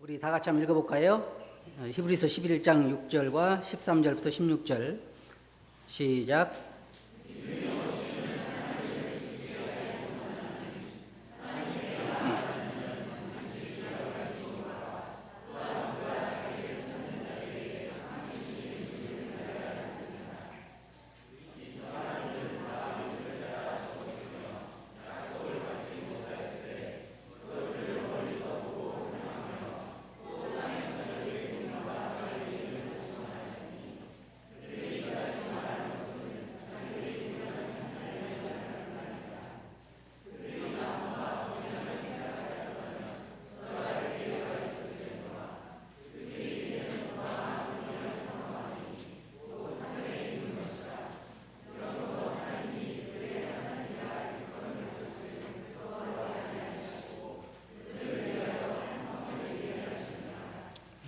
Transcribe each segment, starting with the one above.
우리 다 같이 한번 읽어볼까요? 히브리서 11장 6절과 13절부터 16절 시작.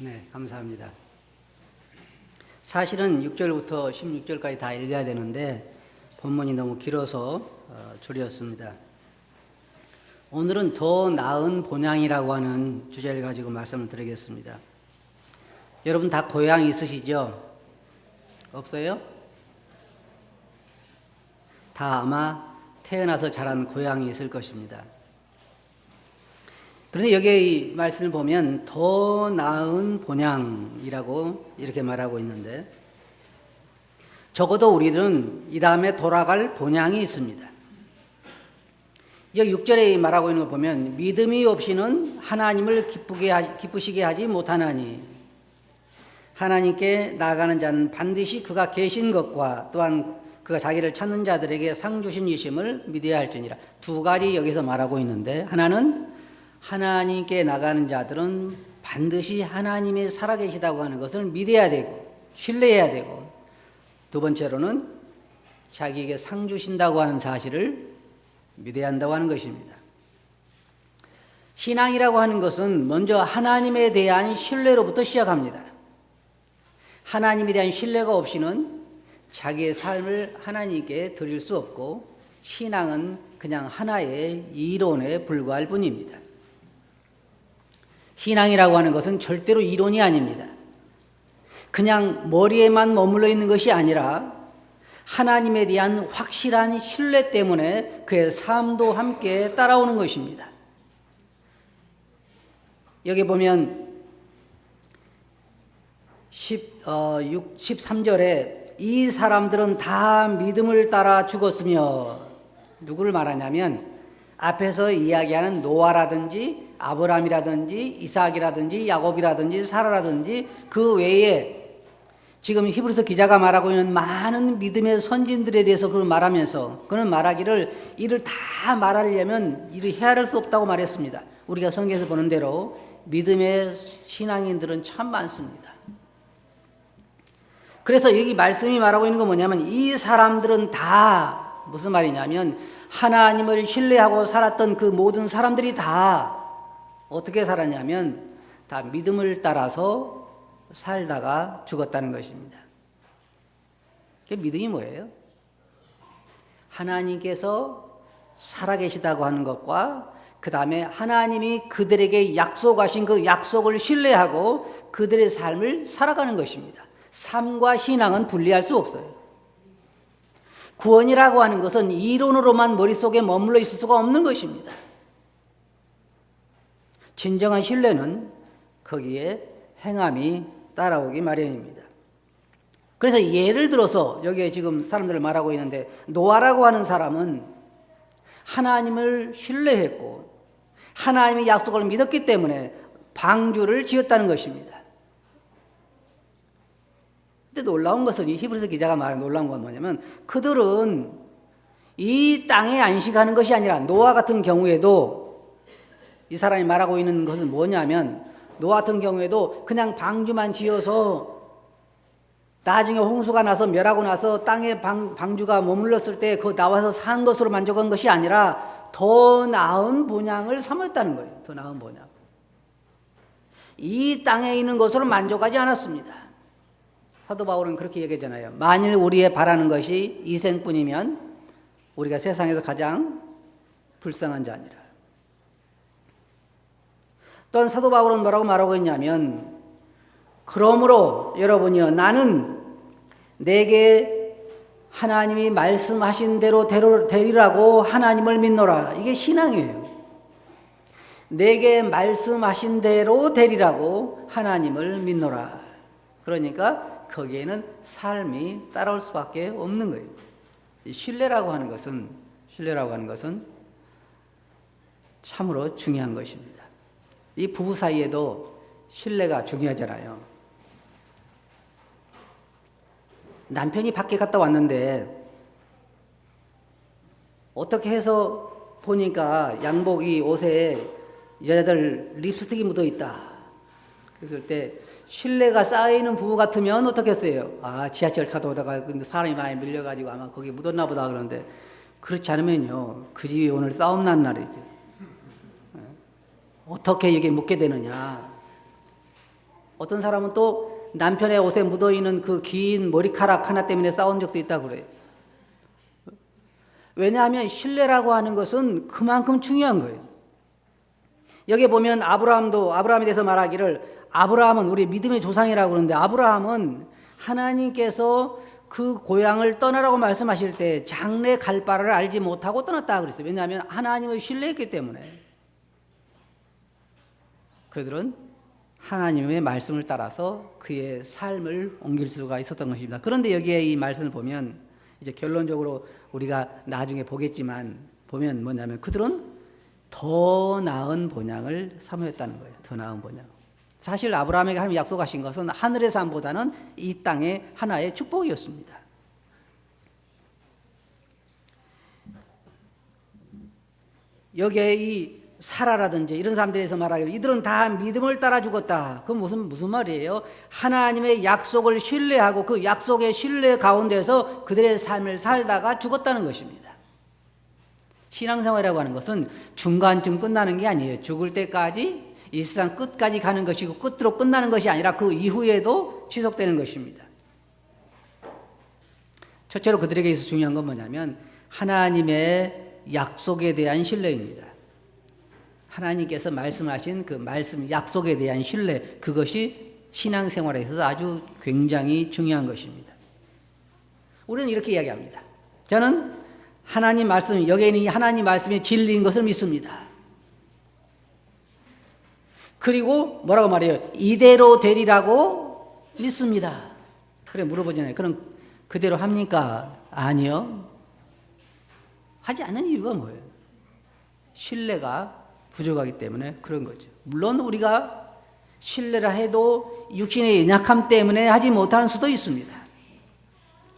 네, 감사합니다. 사실은 6절부터 16절까지 다 읽어야 되는데 본문이 너무 길어서 줄였습니다. 오늘은 더 나은 본향이라고 하는 주제를 가지고 말씀을 드리겠습니다. 여러분 다 고향이 있으시죠? 없어요? 다 아마 태어나서 자란 고향이 있을 것입니다. 그런데 여기 이 말씀을 보면 더 나은 본향이라고 이렇게 말하고 있는데 적어도 우리들은 이 다음에 돌아갈 본향이 있습니다. 여기 6절에 말하고 있는 걸 보면 믿음이 없이는 하나님을 기쁘시게 하지 못하나니 하나님께 나아가는 자는 반드시 그가 계신 것과 또한 그가 자기를 찾는 자들에게 상 주신 이심을 믿어야 할지니라. 두 가지 여기서 말하고 있는데 하나는 하나님께 나가는 자들은 반드시 하나님이 살아계시다고 하는 것을 믿어야 되고 신뢰해야 되고 두 번째로는 자기에게 상 주신다고 하는 사실을 믿어야 한다고 하는 것입니다. 신앙이라고 하는 것은 먼저 하나님에 대한 신뢰로부터 시작합니다. 하나님에 대한 신뢰가 없이는 자기의 삶을 하나님께 드릴 수 없고 신앙은 그냥 하나의 이론에 불과할 뿐입니다. 신앙이라고 하는 것은 절대로 이론이 아닙니다. 그냥 머리에만 머물러 있는 것이 아니라 하나님에 대한 확실한 신뢰 때문에 그의 삶도 함께 따라오는 것입니다. 여기 보면 13절에 이 사람들은 다 믿음을 따라 죽었으며 누구를 말하냐면 앞에서 이야기하는 노아라든지 아브라함이라든지 이삭이라든지 야곱이라든지 사라라든지 그 외에 지금 히브리서 기자가 말하고 있는 많은 믿음의 선진들에 대해서 그걸 말하면서 그는 말하기를 이를 다 말하려면 이를 헤아릴 수 없다고 말했습니다. 우리가 성경에서 보는 대로 믿음의 신앙인들은 참 많습니다. 그래서 여기 말씀이 말하고 있는 건 뭐냐면 이 사람들은 다 무슨 말이냐면 하나님을 신뢰하고 살았던 그 모든 사람들이 다 어떻게 살았냐면 다 믿음을 따라서 살다가 죽었다는 것입니다. 믿음이 뭐예요? 하나님께서 살아계시다고 하는 것과 그 다음에 하나님이 그들에게 약속하신 그 약속을 신뢰하고 그들의 삶을 살아가는 것입니다. 삶과 신앙은 분리할 수 없어요. 구원이라고 하는 것은 이론으로만 머릿속에 머물러 있을 수가 없는 것입니다. 진정한 신뢰는 거기에 행함이 따라오기 마련입니다. 그래서 예를 들어서 여기에 지금 사람들을 말하고 있는데 노아라고 하는 사람은 하나님을 신뢰했고 하나님의 약속을 믿었기 때문에 방주를 지었다는 것입니다. 근데 놀라운 것은 이 히브리서 기자가 말하는 놀라운 건 뭐냐면 그들은 이 땅에 안식하는 것이 아니라 노아 같은 경우에도 이 사람이 말하고 있는 것은 뭐냐면 노아 같은 경우에도 그냥 방주만 지어서 나중에 홍수가 나서 멸하고 나서 땅에 방주가 머물렀을 때 그 나와서 산 것으로 만족한 것이 아니라 더 나은 본향을 삼았다는 거예요. 더 나은 본향. 이 땅에 있는 것으로 만족하지 않았습니다. 사도 바울은 그렇게 얘기하잖아요. 만일 우리의 바라는 것이 이 생뿐이면 우리가 세상에서 가장 불쌍한 자니라. 또한 사도 바울은 뭐라고 말하고 있냐면, 그러므로 여러분이여, 나는 내게 하나님이 말씀하신 대로 되리라고 하나님을 믿노라. 이게 신앙이에요. 내게 말씀하신 대로 되리라고 하나님을 믿노라. 그러니까 거기에는 삶이 따라올 수밖에 없는 거예요. 신뢰라고 하는 것은 참으로 중요한 것입니다. 이 부부 사이에도 신뢰가 중요하잖아요. 남편이 밖에 갔다 왔는데 어떻게 해서 보니까 양복 이 옷에 여자들 립스틱이 묻어 있다. 그랬을 때 신뢰가 쌓이는 부부 같으면 어떻게 했어요? 지하철 타다 오다가 근데 사람이 많이 밀려가지고 아마 거기 묻었나 보다 그러는데, 그렇지 않으면요, 그 집이 오늘 싸움 난 날이죠. 어떻게 여기에 묻게 되느냐. 어떤 사람은 또 남편의 옷에 묻어있는 그 긴 머리카락 하나 때문에 싸운 적도 있다고 그래요. 왜냐하면 신뢰라고 하는 것은 그만큼 중요한 거예요. 여기 보면 아브라함에 대해서 말하기를, 아브라함은 우리 믿음의 조상이라고 그러는데, 아브라함은 하나님께서 그 고향을 떠나라고 말씀하실 때 장래 갈 바를 알지 못하고 떠났다고 그랬어요. 왜냐하면 하나님을 신뢰했기 때문에. 그들은 하나님의 말씀을 따라서 그의 삶을 옮길 수가 있었던 것입니다. 그런데 여기에 이 말씀을 보면 이제 결론적으로 우리가 나중에 보겠지만 보면 뭐냐면, 그들은 더 나은 본향을 사모했다는 거예요. 더 나은 본향. 사실 아브라함에게 하나님이 약속하신 것은 하늘의 삶보다는 이 땅의 하나의 축복이었습니다. 여기에 이 사라라든지 이런 사람들에 대해서 말하기를, 이들은 다 믿음을 따라 죽었다. 그건 무슨 말이에요? 하나님의 약속을 신뢰하고 그 약속의 신뢰 가운데서 그들의 삶을 살다가 죽었다는 것입니다. 신앙생활이라고 하는 것은 중간쯤 끝나는 게 아니에요. 죽을 때까지 이 세상 끝까지 가는 것이고, 끝으로 끝나는 것이 아니라 그 이후에도 지속되는 것입니다. 첫째로 그들에게 있어서 중요한 건 뭐냐면 하나님의 약속에 대한 신뢰입니다. 하나님께서 말씀하신 그 말씀, 약속에 대한 신뢰, 그것이 신앙생활에 있어서 아주 굉장히 중요한 것입니다. 우리는 이렇게 이야기합니다. 저는 하나님 말씀, 여기에 있는 하나님 말씀이 진리인 것을 믿습니다. 그리고 뭐라고 말해요? 이대로 되리라고 믿습니다. 그래 물어보잖아요. 그럼 그대로 합니까? 아니요. 하지 않는 이유가 뭐예요? 신뢰가 부족하기 때문에 그런 거죠. 물론 우리가 신뢰라 해도 육신의 연약함 때문에 하지 못하는 수도 있습니다.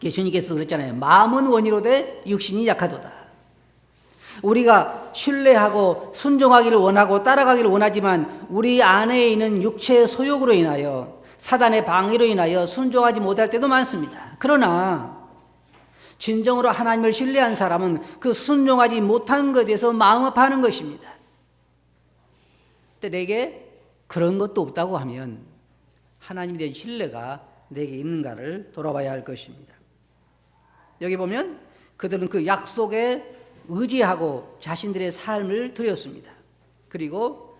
주님께서 그랬잖아요. 마음은 원이로되 육신이 약하도다. 우리가 신뢰하고 순종하기를 원하고 따라가기를 원하지만 우리 안에 있는 육체의 소욕으로 인하여, 사단의 방해로 인하여 순종하지 못할 때도 많습니다. 그러나 진정으로 하나님을 신뢰한 사람은 그 순종하지 못한 것에 대해서 마음 아파하는 것입니다. 근데 내게 그런 것도 없다고 하면 하나님에 대한 신뢰가 내게 있는가를 돌아봐야 할 것입니다. 여기 보면 그들은 그 약속에 의지하고 자신들의 삶을 드렸습니다. 그리고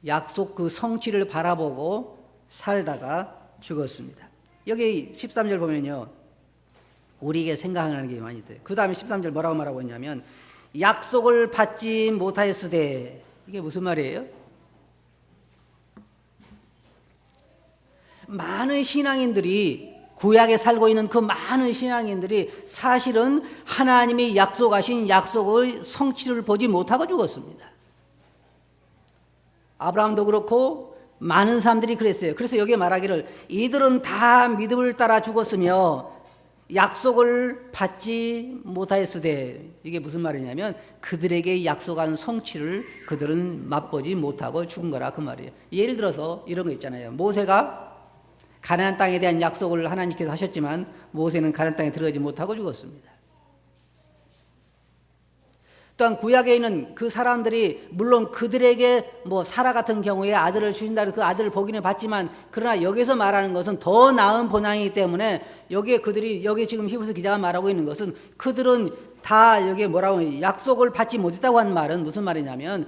약속 그 성취를 바라보고 살다가 죽었습니다. 여기 13절 보면요, 우리에게 생각하는 게 많이 있어요. 그 다음에 13절 뭐라고 말하고 있냐면, 약속을 받지 못하였으되, 이게 무슨 말이에요? 많은 신앙인들이, 구약에 살고 있는 그 많은 신앙인들이 사실은 하나님이 약속하신 약속의 성취를 보지 못하고 죽었습니다. 아브라함도 그렇고 많은 사람들이 그랬어요. 그래서 여기에 말하기를, 이들은 다 믿음을 따라 죽었으며 약속을 받지 못하였으되, 이게 무슨 말이냐면 그들에게 약속한 성취를 그들은 맛보지 못하고 죽은 거라 그 말이에요. 예를 들어서 이런 거 있잖아요. 모세가 가나안 땅에 대한 약속을 하나님께서 하셨지만 모세는 가나안 땅에 들어가지 못하고 죽었습니다. 또한 구약에 있는 그 사람들이 물론 그들에게 뭐 사라 같은 경우에 아들을 주신다, 그 아들을 보기는 받지만, 그러나 여기서 말하는 것은 더 나은 본향이기 때문에 여기 지금 히브리서 기자가 말하고 있는 것은 그들은 다 여기에 뭐라고 약속을 받지 못했다고 한 말은 무슨 말이냐면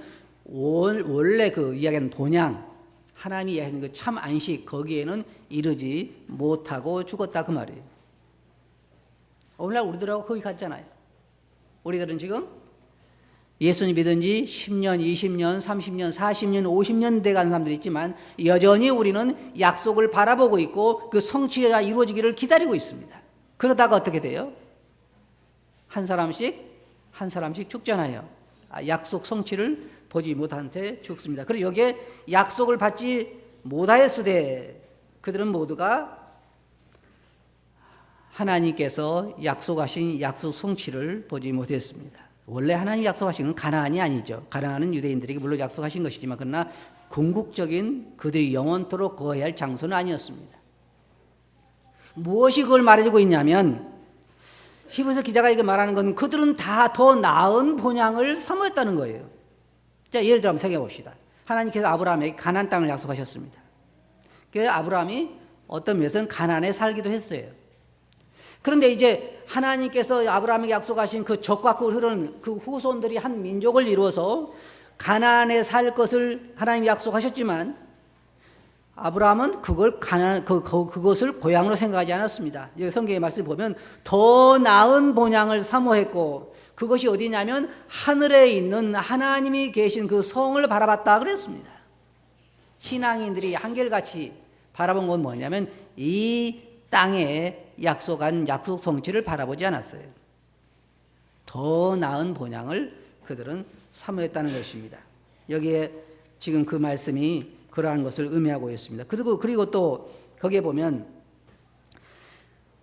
원래 그 이야기하는 본향, 하나님이 이야기하는 그 참 안식, 거기에는 이르지 못하고 죽었다 그 말이에요. 오늘날 우리들하고 거기 갔잖아요. 우리들은 지금 예수님 믿은 지 10년, 20년, 30년, 40년, 50년 돼가는 사람들이 있지만 여전히 우리는 약속을 바라보고 있고 그 성취가 이루어지기를 기다리고 있습니다. 그러다가 어떻게 돼요? 한 사람씩 죽잖아요. 약속 성취를 보지 못한 채 죽습니다. 그리고 여기에 약속을 받지 못하였으되 그들은 모두가 하나님께서 약속하신 약속 성취를 보지 못했습니다. 원래 하나님 약속하신 건 가나안이 아니죠. 가나안은 유대인들에게 물론 약속하신 것이지만 그러나 궁극적인 그들이 영원토록 거해야 할 장소는 아니었습니다. 무엇이 그걸 말해주고 있냐면 히브리서 기자가 이게 말하는 건 그들은 다 더 나은 본향을 사모했다는 거예요. 자, 예를 들어 한번 생각해 봅시다. 하나님께서 아브라함에게 가나안 땅을 약속하셨습니다. 그래서 아브라함이 어떤 면에서는 가나안에 살기도 했어요. 그런데 이제 하나님께서 아브라함에게 약속하신 그 적과 꿀 흐르는 그 후손들이 한 민족을 이루어서 가나안에 살 것을 하나님이 약속하셨지만 아브라함은 그것을 고향으로 생각하지 않았습니다. 여기 성경의 말씀을 보면 더 나은 본향을 사모했고 그것이 어디냐면 하늘에 있는 하나님이 계신 그 성을 바라봤다 그랬습니다. 신앙인들이 한결같이 바라본 건 뭐냐면 이 땅에 약속한 약속 성취를 바라보지 않았어요. 더 나은 본향을 그들은 사모했다는 것입니다. 여기에 지금 그 말씀이 그러한 것을 의미하고 있습니다. 그리고 또 거기에 보면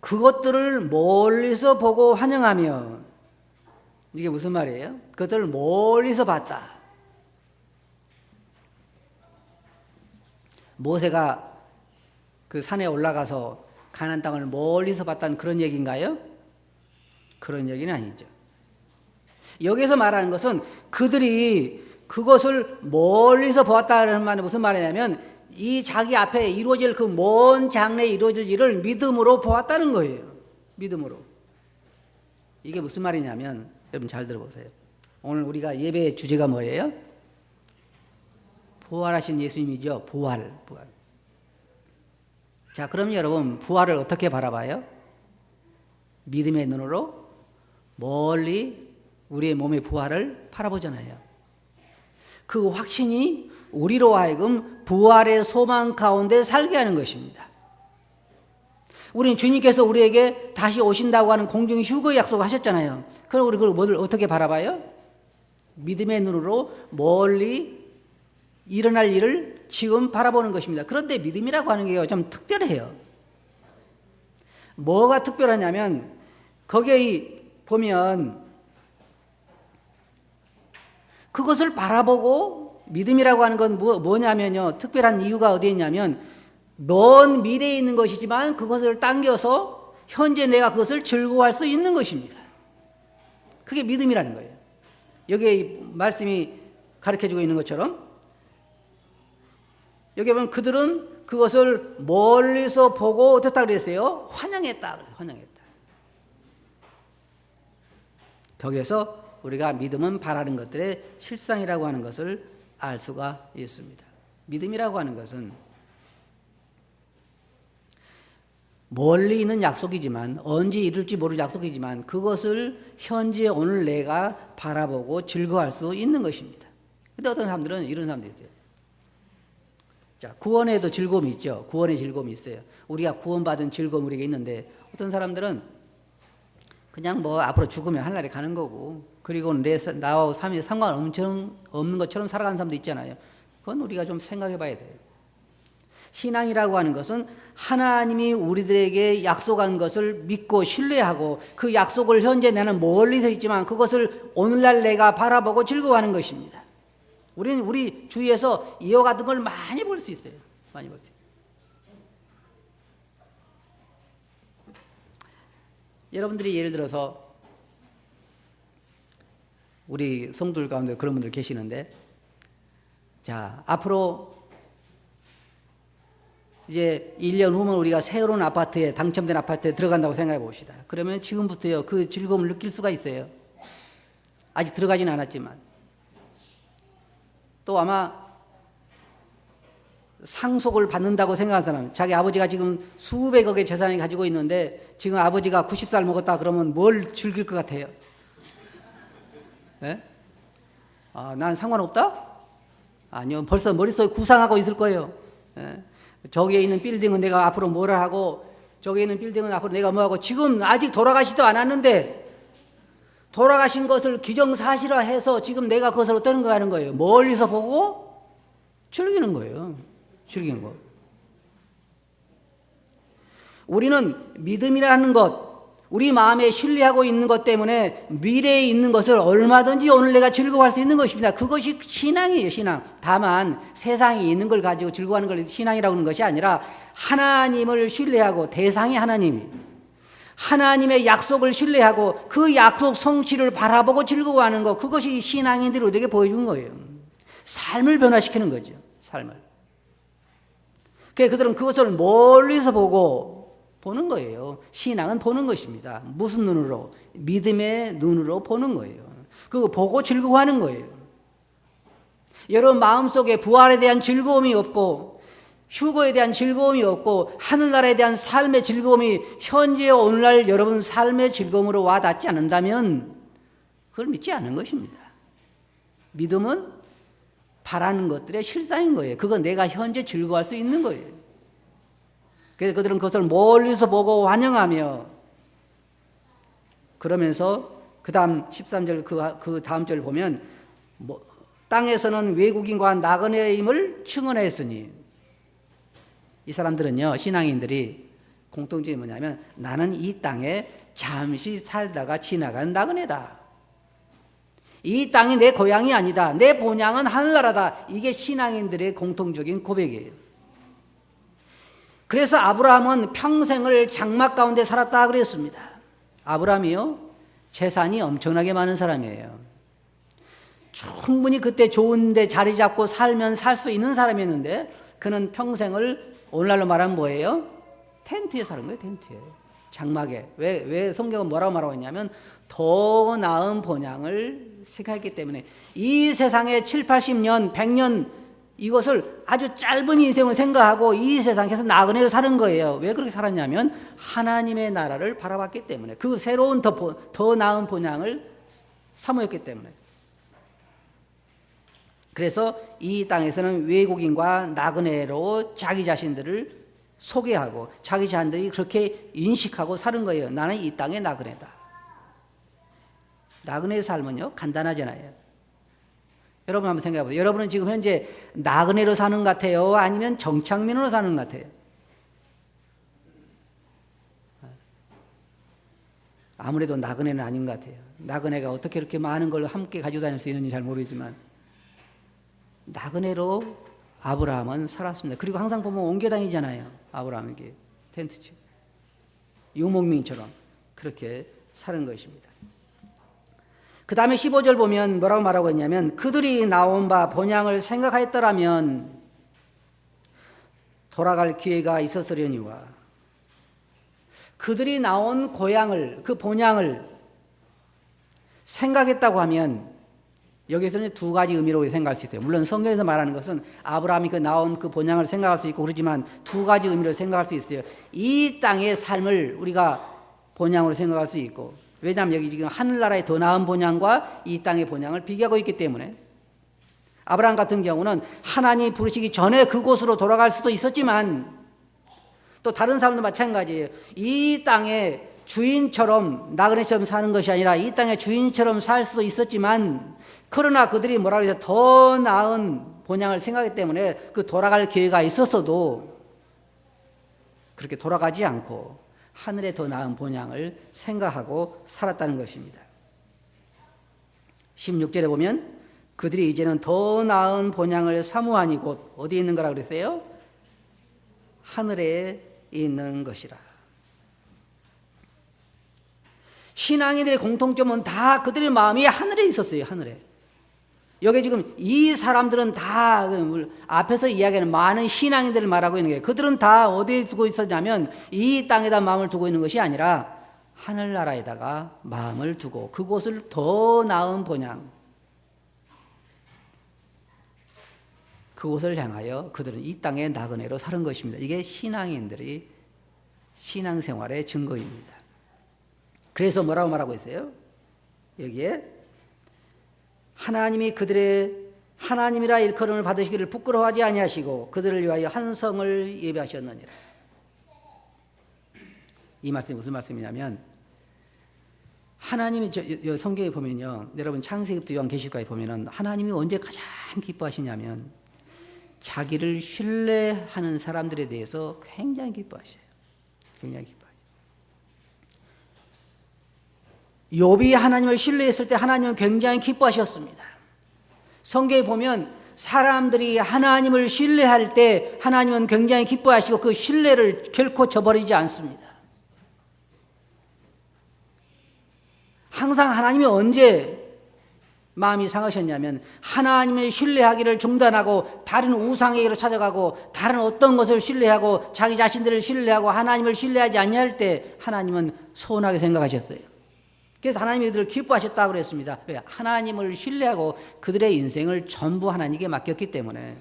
그것들을 멀리서 보고 환영하며 이게 무슨 말이에요? 그것들을 멀리서 봤다. 모세가 그 산에 올라가서 가나안 땅을 멀리서 봤다는 그런 얘기인가요? 그런 얘기는 아니죠. 여기서 말하는 것은 그들이 그것을 멀리서 보았다는 말은 무슨 말이냐면 이 자기 앞에 이루어질 그 먼 장래에 이루어질 일을 믿음으로 보았다는 거예요. 믿음으로. 이게 무슨 말이냐면 여러분 잘 들어보세요. 오늘 우리가 예배의 주제가 뭐예요? 부활하신 예수님이죠. 부활. 자, 그럼 여러분 부활을 어떻게 바라봐요? 믿음의 눈으로 멀리 우리의 몸의 부활을 바라보잖아요. 그 확신이 우리로 하여금 부활의 소망 가운데 살게 하는 것입니다. 우리는 주님께서 우리에게 다시 오신다고 하는 공중 휴거 약속하셨잖아요. 그럼 우리 그걸 어떻게 바라봐요? 믿음의 눈으로 멀리 일어날 일을 지금 바라보는 것입니다. 그런데 믿음이라고 하는 게 좀 특별해요. 뭐가 특별하냐면 거기에 보면 그것을 바라보고 믿음이라고 하는 건 뭐냐면요. 특별한 이유가 어디에 있냐면 먼 미래에 있는 것이지만 그것을 당겨서 현재 내가 그것을 즐거워할 수 있는 것입니다. 그게 믿음이라는 거예요. 여기에 말씀이 가르쳐주고 있는 것처럼 여기 보면 그들은 그것을 멀리서 보고 어떻다 그랬어요? 환영했다. 환영했다. 거기에서 우리가 믿음은 바라는 것들의 실상이라고 하는 것을 알 수가 있습니다. 믿음이라고 하는 것은 멀리 있는 약속이지만 언제 이룰지 모를 약속이지만 그것을 현재 오늘 내가 바라보고 즐거워할 수 있는 것입니다. 근데 어떤 사람들은 이런 사람들이 있어요. 자, 구원에도 즐거움이 있죠. 구원의 즐거움이 있어요. 우리가 구원받은 즐거움 우리에게 있는데 어떤 사람들은 그냥 뭐 앞으로 죽으면 하늘에 가는 거고 그리고 나와 삶에 상관없는 것처럼 살아가는 사람도 있잖아요. 그건 우리가 좀 생각해 봐야 돼요. 신앙이라고 하는 것은 하나님이 우리들에게 약속한 것을 믿고 신뢰하고 그 약속을 현재 나는 멀리서 있지만 그것을 오늘날 내가 바라보고 즐거워하는 것입니다. 우리는 우리 주위에서 이와 같은 걸 많이 볼 수 있어요. 많이 볼 수 있어요. 여러분들이 예를 들어서 우리 성도들 가운데 그런 분들 계시는데 자, 앞으로 이제 1년 후면 우리가 새로운 아파트에 당첨된 아파트에 들어간다고 생각해 봅시다. 그러면 지금부터요 그 즐거움을 느낄 수가 있어요. 아직 들어가진 않았지만 또 아마 상속을 받는다고 생각하는 사람, 자기 아버지가 지금 수백억의 재산을 가지고 있는데 지금 아버지가 90살 먹었다 그러면 뭘 즐길 것 같아요? 예? 난 상관없다? 아니요, 벌써 머릿속에 구상하고 있을 거예요. 예? 저기에 있는 빌딩은 내가 앞으로 뭐라 하고, 저기에 있는 빌딩은 앞으로 내가 뭐 하고, 지금 아직 돌아가시도 않았는데 돌아가신 것을 기정사실화해서 지금 내가 그것을 어떠는 거 하는 거예요. 멀리서 보고 즐기는 거예요. 즐기는 거. 우리는 믿음이라는 것, 우리 마음에 신뢰하고 있는 것 때문에 미래에 있는 것을 얼마든지 오늘 내가 즐거워할 수 있는 것입니다. 그것이 신앙이에요, 신앙. 다만 세상에 있는 걸 가지고 즐거워하는 걸 신앙이라고 하는 것이 아니라 하나님을 신뢰하고, 대상이 하나님이, 하나님의 약속을 신뢰하고 그 약속 성취를 바라보고 즐거워하는 것, 그것이 신앙인들이 우리에게 보여준 거예요. 삶을 변화시키는 거죠. 삶을. 그들은 그것을 멀리서 보는 거예요. 신앙은 보는 것입니다. 무슨 눈으로? 믿음의 눈으로 보는 거예요. 그거 보고 즐거워하는 거예요. 여러분 마음속에 부활에 대한 즐거움이 없고, 휴거에 대한 즐거움이 없고, 하늘나라에 대한 삶의 즐거움이 현재 오늘날 여러분 삶의 즐거움으로 와닿지 않는다면 그걸 믿지 않는 것입니다. 믿음은 바라는 것들의 실상인 거예요. 그건 내가 현재 즐거워할 수 있는 거예요. 그래서 그들은 그것을 멀리서 보고 환영하며, 그러면서 그 다음 13절 그 다음 절을 보면 땅에서는 외국인과 나그네임을 증언했으니, 이 사람들은요, 신앙인들이 공통점이 뭐냐면 나는 이 땅에 잠시 살다가 지나간 나그네다. 이 땅이 내 고향이 아니다. 내 본향은 하늘나라다. 이게 신앙인들의 공통적인 고백이에요. 그래서 아브라함은 평생을 장막 가운데 살았다 그랬습니다. 아브라함이요, 재산이 엄청나게 많은 사람이에요. 충분히 그때 좋은데 자리 잡고 살면 살 수 있는 사람이었는데 그는 평생을 오늘날로 말하면 뭐예요? 텐트에 사는 거예요. 텐트에, 장막에. 왜 성경은 뭐라고 말하고 있냐면 더 나은 본향을 생각했기 때문에. 이 세상에 7, 80년, 100년 이것을 아주 짧은 인생을 생각하고 이 세상에서 나그네로 사는 거예요. 왜 그렇게 살았냐면 하나님의 나라를 바라봤기 때문에, 그 새로운 더 나은 본향을 사모했기 때문에. 그래서 이 땅에서는 외국인과 나그네로 자기 자신들을 소개하고 자기 자신들이 그렇게 인식하고 사는 거예요. 나는 이 땅의 나그네다. 나그네의 삶은요, 간단하잖아요. 여러분 한번 생각해 보세요. 여러분은 지금 현재 나그네로 사는 것 같아요? 아니면 정착민으로 사는 것 같아요? 아무래도 나그네는 아닌 것 같아요. 나그네가 어떻게 이렇게 많은 걸 함께 가지고 다닐 수 있는지 잘 모르지만 나그네로 아브라함은 살았습니다. 그리고 항상 보면 옮겨 다니잖아요. 아브라함에게 텐트집, 유목민처럼 그렇게 사는 것입니다. 그 다음에 15절 보면 뭐라고 말하고 있냐면 그들이 나온 바 본향을 생각하였더라면 돌아갈 기회가 있었으려니와. 그들이 나온 고향을, 그 본향을 생각했다고 하면 여기서는 두 가지 의미로 생각할 수 있어요. 물론 성경에서 말하는 것은 아브라함이 나온 그 본향을 생각할 수 있고 그렇지만 두 가지 의미로 생각할 수 있어요. 이 땅의 삶을 우리가 본향으로 생각할 수 있고, 왜냐하면 여기 지금 하늘나라의 더 나은 본향과 이 땅의 본향을 비교하고 있기 때문에. 아브라함 같은 경우는 하나님이 부르시기 전에 그곳으로 돌아갈 수도 있었지만 또 다른 사람도 마찬가지예요. 이 땅의 주인처럼, 나그네처럼 사는 것이 아니라 이 땅의 주인처럼 살 수도 있었지만, 그러나 그들이 뭐라고 해서 더 나은 본향을 생각하기 때문에 그 돌아갈 기회가 있었어도 그렇게 돌아가지 않고 하늘의 더 나은 본향을 생각하고 살았다는 것입니다. 16절에 보면 그들이 이제는 더 나은 본향을 사모하니 곧 어디에 있는 거라 그랬어요? 하늘에 있는 것이라. 신앙인들의 공통점은 다 그들의 마음이 하늘에 있었어요. 하늘에. 여기 지금 이 사람들은 다 앞에서 이야기하는 많은 신앙인들을 말하고 있는 거예요. 그들은 다 어디에 두고 있었냐면 이 땅에다 마음을 두고 있는 것이 아니라 하늘나라에다가 마음을 두고 그곳을 더 나은 본향, 그곳을 향하여 그들은 이 땅의 나그네로 사는 것입니다. 이게 신앙인들이 신앙생활의 증거입니다. 그래서 뭐라고 말하고 있어요? 여기에 하나님이 그들의 하나님이라 일컬음을 받으시기를 부끄러워하지 아니하시고 그들을 위하여 한 성을 예비하셨느니라. 이 말씀이 무슨 말씀이냐면 하나님이 성경에 보면요, 여러분 창세기부터 요한계시록까지 보면은 하나님이 언제 가장 기뻐하시냐면 자기를 신뢰하는 사람들에 대해서 굉장히 기뻐하셔요. 굉장히 기뻐하셔요. 욥이 하나님을 신뢰했을 때 하나님은 굉장히 기뻐하셨습니다. 성경에 보면 사람들이 하나님을 신뢰할 때 하나님은 굉장히 기뻐하시고 그 신뢰를 결코 저버리지 않습니다. 항상 하나님이 언제 마음이 상하셨냐면 하나님을 신뢰하기를 중단하고 다른 우상에게로 찾아가고 다른 어떤 것을 신뢰하고 자기 자신들을 신뢰하고 하나님을 신뢰하지 아니할 때 하나님은 서운하게 생각하셨어요. 그래서 하나님이 그들을 기뻐하셨다고 그랬습니다. 왜? 하나님을 신뢰하고 그들의 인생을 전부 하나님께 맡겼기 때문에.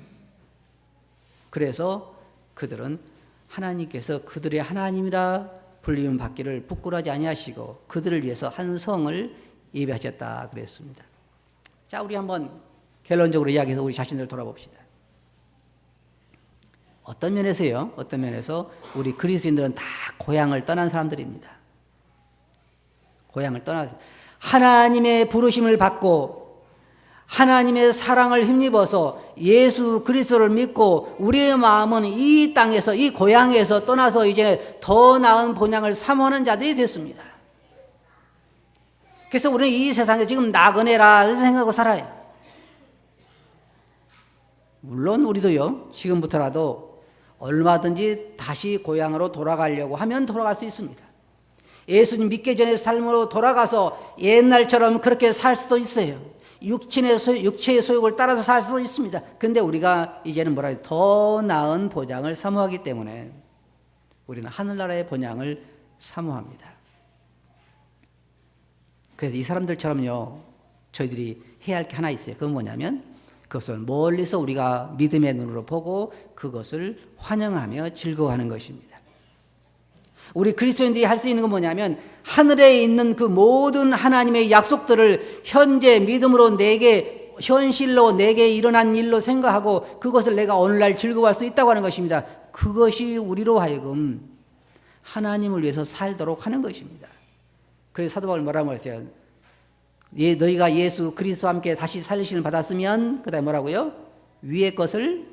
그래서 그들은 하나님께서 그들의 하나님이라 불리움 받기를 부끄러워하지 아니하시고 그들을 위해서 한 성을 예비하셨다 그랬습니다. 자, 우리 한번 결론적으로 이야기해서 우리 자신들을 돌아봅시다. 어떤 면에서요? 어떤 면에서 우리 그리스도인들은 다 고향을 떠난 사람들입니다. 고향을 떠나서 하나님의 부르심을 받고 하나님의 사랑을 힘입어서 예수 그리스도를 믿고 우리의 마음은 이 땅에서 이 고향에서 떠나서 이제 더 나은 본향을 사모하는 자들이 됐습니다. 그래서 우리는 이 세상에 지금 나그네라 그래서 생각하고 살아요. 물론 우리도요, 지금부터라도 얼마든지 다시 고향으로 돌아가려고 하면 돌아갈 수 있습니다. 예수님 믿기 전의 삶으로 돌아가서 옛날처럼 그렇게 살 수도 있어요. 육체의 소욕을 따라서 살 수도 있습니다. 근데 우리가 이제는 뭐라 해요? 더 나은 본향을 사모하기 때문에 우리는 하늘나라의 본향을 사모합니다. 그래서 이 사람들처럼요, 저희들이 해야 할 게 하나 있어요. 그건 뭐냐면 그것을 멀리서 우리가 믿음의 눈으로 보고 그것을 환영하며 즐거워하는 것입니다. 우리 그리스도인들이 할 수 있는 건 뭐냐면 하늘에 있는 그 모든 하나님의 약속들을 현재 믿음으로 내게 현실로 내게 일어난 일로 생각하고 그것을 내가 오늘날 즐거워할 수 있다고 하는 것입니다. 그것이 우리로 하여금 하나님을 위해서 살도록 하는 것입니다. 그래서 사도 바울이 뭐라고 했어요? 너희가 예수 그리스도와 함께 다시 살리심을 받았으면 그 다음에 뭐라고요? 위의 것을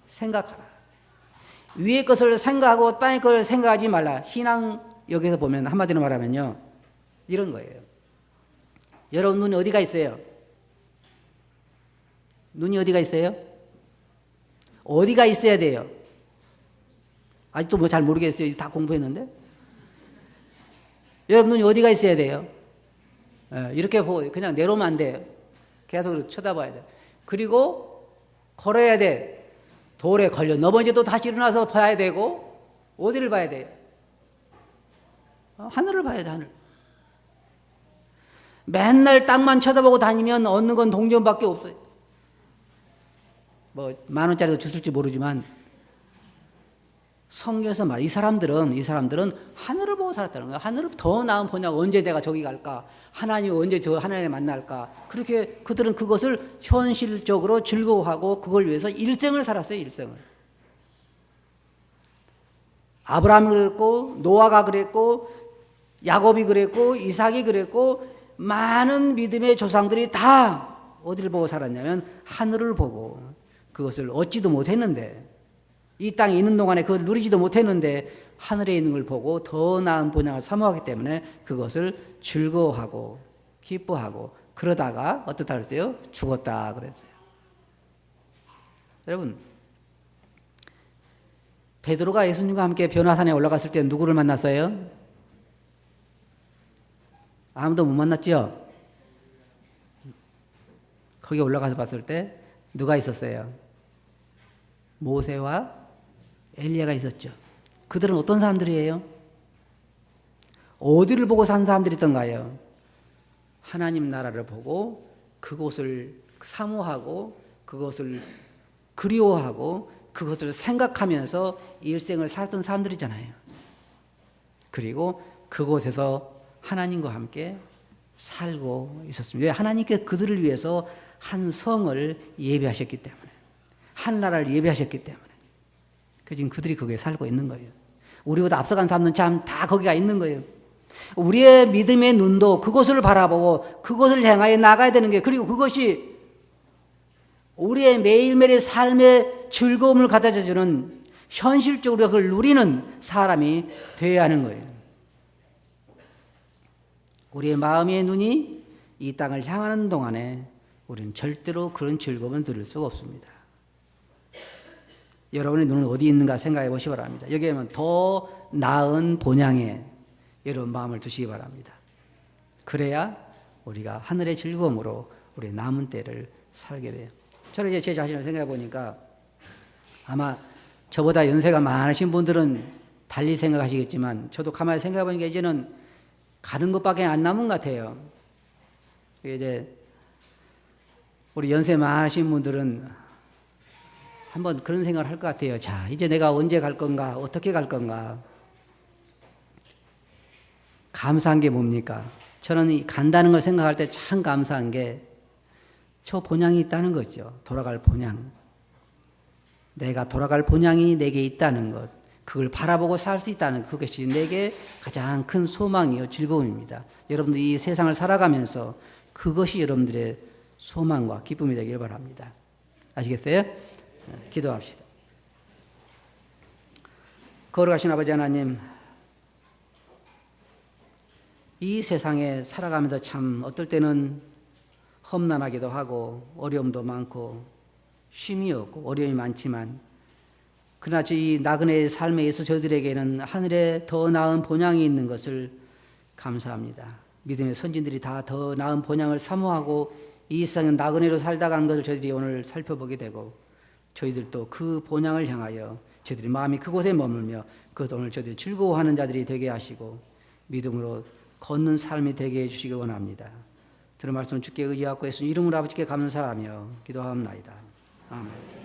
생각하라. 위의 것을 생각하고 땅의 것을 생각하지 말라. 신앙 여기서 보면 한마디로 말하면요, 이런 거예요. 여러분 눈이 어디가 있어요? 눈이 어디가 있어요? 어디가 있어야 돼요? 아직도 뭐 잘 모르겠어요. 다 공부했는데. 여러분 눈이 어디가 있어야 돼요? 이렇게 보고 그냥 내려오면 안 돼요. 계속 쳐다봐야 돼요. 그리고 걸어야 돼. 돌에 걸려 넘어져도 다시 일어나서 봐야 되고 어디를 봐야 돼요? 하늘을 봐야 돼. 하늘. 맨날 땅만 쳐다보고 다니면 얻는 건 동전밖에 없어요. 뭐 10,000원짜리도 주실지 모르지만 성경에서 이 사람들은 하늘을 보고 살았다는 거예요. 하늘을 더 나은 본향, 언제 내가 저기 갈까? 하나님이 언제 저 하나님을 만날까? 그렇게 그들은 그것을 현실적으로 즐거워하고 그걸 위해서 일생을 살았어요. 일생을. 아브라함이 그랬고 노아가 그랬고 야곱이 그랬고 이삭이 그랬고 많은 믿음의 조상들이 다 어디를 보고 살았냐면 하늘을 보고 그것을 얻지도 못했는데 이 땅에 있는 동안에 그걸 누리지도 못했는데 하늘에 있는 걸 보고 더 나은 본향을 사모하기 때문에 그것을 즐거워하고 기뻐하고 그러다가 어떻다 그랬어요? 죽었다 그랬어요. 여러분, 베드로가 예수님과 함께 변화산에 올라갔을 때 누구를 만났어요? 아무도 못 만났죠? 거기 올라가서 봤을 때 누가 있었어요? 모세와 엘리야가 있었죠. 그들은 어떤 사람들이에요? 어디를 보고 산 사람들이던가요? 하나님 나라를 보고 그곳을 사모하고 그것을 그리워하고 그것을 생각하면서 일생을 살았던 사람들이잖아요. 그리고 그곳에서 하나님과 함께 살고 있었습니다. 왜? 하나님께 그들을 위해서 한 성을 예배하셨기 때문에, 한 나라를 예배하셨기 때문에. 지금 그들이 거기에 살고 있는 거예요. 우리보다 앞서간 사람들은 참 다 거기가 있는 거예요. 우리의 믿음의 눈도 그곳을 바라보고 그곳을 향하여 나가야 되는 거예요. 그리고 그것이 우리의 매일매일의 삶의 즐거움을 가져다 주는, 현실적으로 그걸 누리는 사람이 되어야 하는 거예요. 우리의 마음의 눈이 이 땅을 향하는 동안에 우리는 절대로 그런 즐거움을 누릴 수가 없습니다. 여러분의 눈은 어디 있는가 생각해 보시기 바랍니다. 여기에 보면 더 나은 본향에 여러분 마음을 두시기 바랍니다. 그래야 우리가 하늘의 즐거움으로 우리 남은 때를 살게 돼요. 저는 이제 제 자신을 생각해 보니까 아마 저보다 연세가 많으신 분들은 달리 생각하시겠지만 저도 가만히 생각해 보니까 이제는 가는 것밖에 안 남은 것 같아요. 이제 우리 연세 많으신 분들은 한번 그런 생각을 할 것 같아요. 자, 이제 내가 언제 갈 건가? 어떻게 갈 건가? 감사한 게 뭡니까? 저는 간다는 걸 생각할 때 참 감사한 게 저 본향이 있다는 거죠. 돌아갈 본향. 내가 돌아갈 본향이 내게 있다는 것. 그걸 바라보고 살 수 있다는 그것이 내게 가장 큰 소망이요 즐거움입니다. 여러분들 이 세상을 살아가면서 그것이 여러분들의 소망과 기쁨이 되길 바랍니다. 아시겠어요? 기도합시다. 거룩하신 아버지 하나님, 이 세상에 살아가면서 참 어떨 때는 험난하기도 하고 어려움도 많고 쉼이 없고 어려움이 많지만, 그러나 이 나그네의 삶에 있어 저희들에게는 하늘에 더 나은 본향이 있는 것을 감사합니다. 믿음의 선진들이 다 더 나은 본향을 사모하고 이 세상에 나그네로 살다 가는 것을 저희들이 오늘 살펴보게 되고, 저희들도 그 본향을 향하여 저희들이 마음이 그곳에 머물며 그것을 오늘 저희들이 즐거워하는 자들이 되게 하시고 믿음으로 걷는 삶이 되게 해주시기 원합니다. 들은 말씀 주께 의지하고 예수님 이름으로 아버지께 감사하며 기도하옵나이다. 아멘.